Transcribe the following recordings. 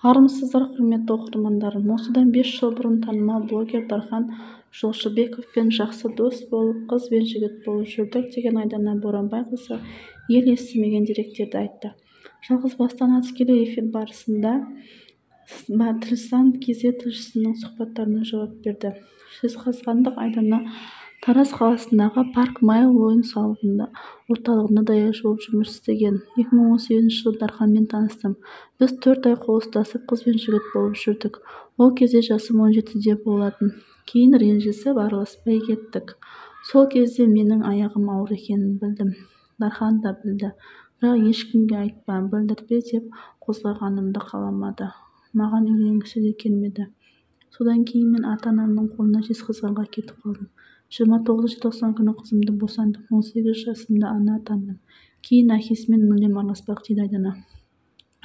армысыздар, құрметті оқырмандарым. Осыдан 5 жыл бұрын танымал блогер Дархан Жолшыбековпен жақсы дос болып, қыз бен жігіт болып жүрдік деген Айдана Боранбайқызы ел естімеген деректерді айтты. Жалғызбастан тікелей эфир барысында Тристан.кз тілшісінің сұхбаттарына жауап берді. Жезқазғандық Айдана Тараз қаласындағы Парк Майл ойын-сауық орталығында даяшы болып жұмыс істеген. 2018 жылы Дарханмен таныстым. Біз 4 ай қол ұстасып, қыз бен жігіт болып жүрдік. Ол кезде жасым 17-де болатын. Кейін ренжісіп, араласпай кеттік. Сол кезде менің аяғым ауыр екенін білдім. Дархан да білді. Бірақ ешкімге айтпа, білдіртпе деп қозғағанымды қаламады. Маған үйленгісі де келмеді. Содан кейін мен ата-анамның қолына Жезқазғанға кетіп қалдым. 29 желтоқсан күні қызымды босандым. 18 жасымда ана атандым. Кейін әкесімен мүлдем араласпақ дейді Айдана.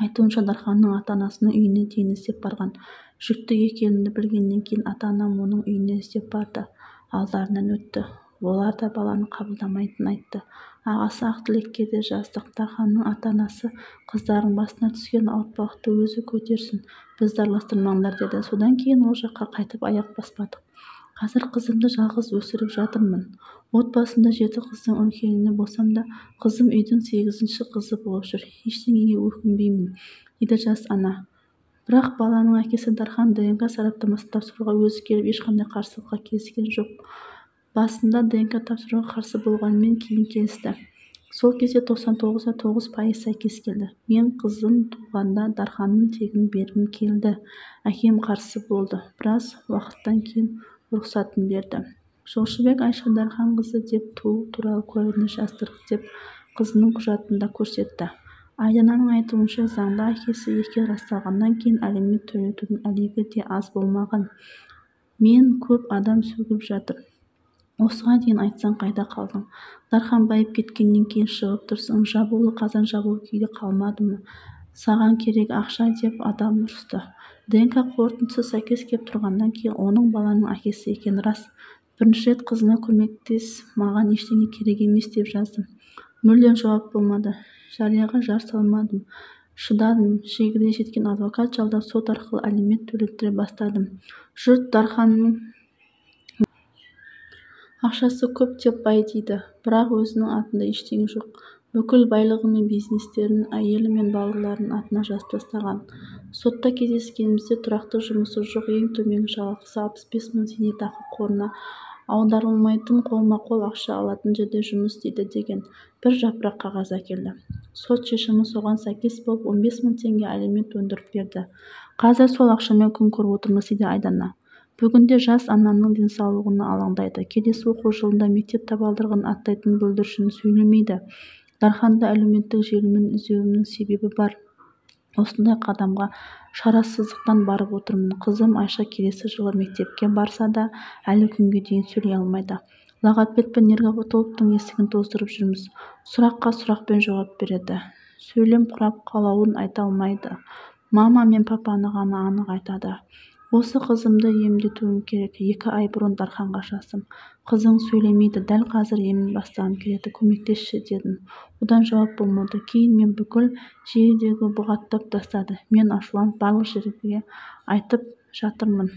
Айтуынша Дарханның ата-анасының үйіне дейін іздеп барған. Жүкті екенімді білгеннен кейін ата-анам оның үйіне іздеп барды. Алдарынан өтті. Олар да баланы қабылдамайтынын айтты. Ағасы Ақтілекке де жаздық. Дарханның ата-анасы қыздардың басына түскен ауыртпалықты өзі көтерсін, бізді араластырмаңдар деді. Содан кейін ол жаққа қайтып аяқ баспадық. Қазір қызымды жалғыз өсіріп жатырмын. Отбасымда 7 қыздың үлкеніне болсам да, қызым үйдің 8-ші қызы болып жүр. Ештеңеге өкінбеймін, дейді жас ана. Бірақ баланың әкесі Дархан ДНК сараптамасын тапсыруға өзі келіп ешқандай қарсылыққа келіскен жоқ. Басында ДНК тапсыруға қарсы болғанымен кейін келісті. Сол кезде 99.9% сәйкес келді. Мен қызым туғанда Дарханның тегін бергім келді. Әкем қарсы болды. Біраз уақыттан кейін рұқсатын берді. Жолшыбек Айша Дарханқызы деп туу туралы куәлігін жаздырдық деп қызының құжатында көрсетті. Айдананың айтуынша заңда әкесі екені расталғаннан кейін алимент төлеудің әлегі де аз болмаған. Мен көп адам сөгіп жатыр. Осыған дейін айтсаң қайда қалдың? Дархан байып кеткеннен кейін шығып тұрсың, жабулы қазан жабулы күйде қалмады ма? Саған керек ақша деп адам ұрысты. ДНК қорытындысы сәйкес кеп тұрғаннан кейін оның баланың әкесі екені рас. Бірінші рет қызына көмектес, маған ештеңе керек емес деп жаздым. Мүлдем жауап болмады. Жарияға жар салмадым. Шыдадым. Шегіде жеткен адвокат жалдап сот арқылы алимент төлеттіре бастадым. Жұрт Дарханның ақшасы көп деп бай дейді. Бірақ өзінің атында ештеңе жоқ. Бүкіл байлығы мен бизнестерін әйелі мен балаларының атына жазып тастаған. Сотта кездескенімізде тұрақты жұмысы жоқ, ең төменгі жалақысы 65 мың зейнетақы қорына аударылмайтын қолма-қол ақша алатын жерде жұмыс істейді деген бір жапырақ қағаз әкелді. Сот шешімі соған сәйкес болып 15 мың теңге алимент өндіріп берді. Қазір сол ақшамен күн көріп отырмыз дейді Айдана. Бүгінде жас ананың денсаулығына алаңдайды. Келесі оқу жылында мектеп табалдырығын аттайтын бүлдіршін сөйлемейді. Дарханды әлеуметтік желімен іздеуімнің себебі бар. Осындай қадамға шарасыздықтан барып отырмын. Қызым Айша келесі жылы мектепке барса да, әлі күнге дейін сөйлей алмайды. Логопед пен нейрологтың есігін тоздырып жүрміз. Сұраққа сұрақпен жауап береді. Сөйлем құрап қалауын айта алмайды. Мама мен папаны ғана анық айтады. Осы қызымды емдетуім керек. 2 ай бұрын Дарханға жаздым. Қызың сөйлемейді, дәл қазір емін бастағым келеді, көмектесші дедім. Одан жауап болмады. Кейін мен бүкіл желідегі бұғаттап тастады. Мен ашуланып барлық жерге айтып жатырмын.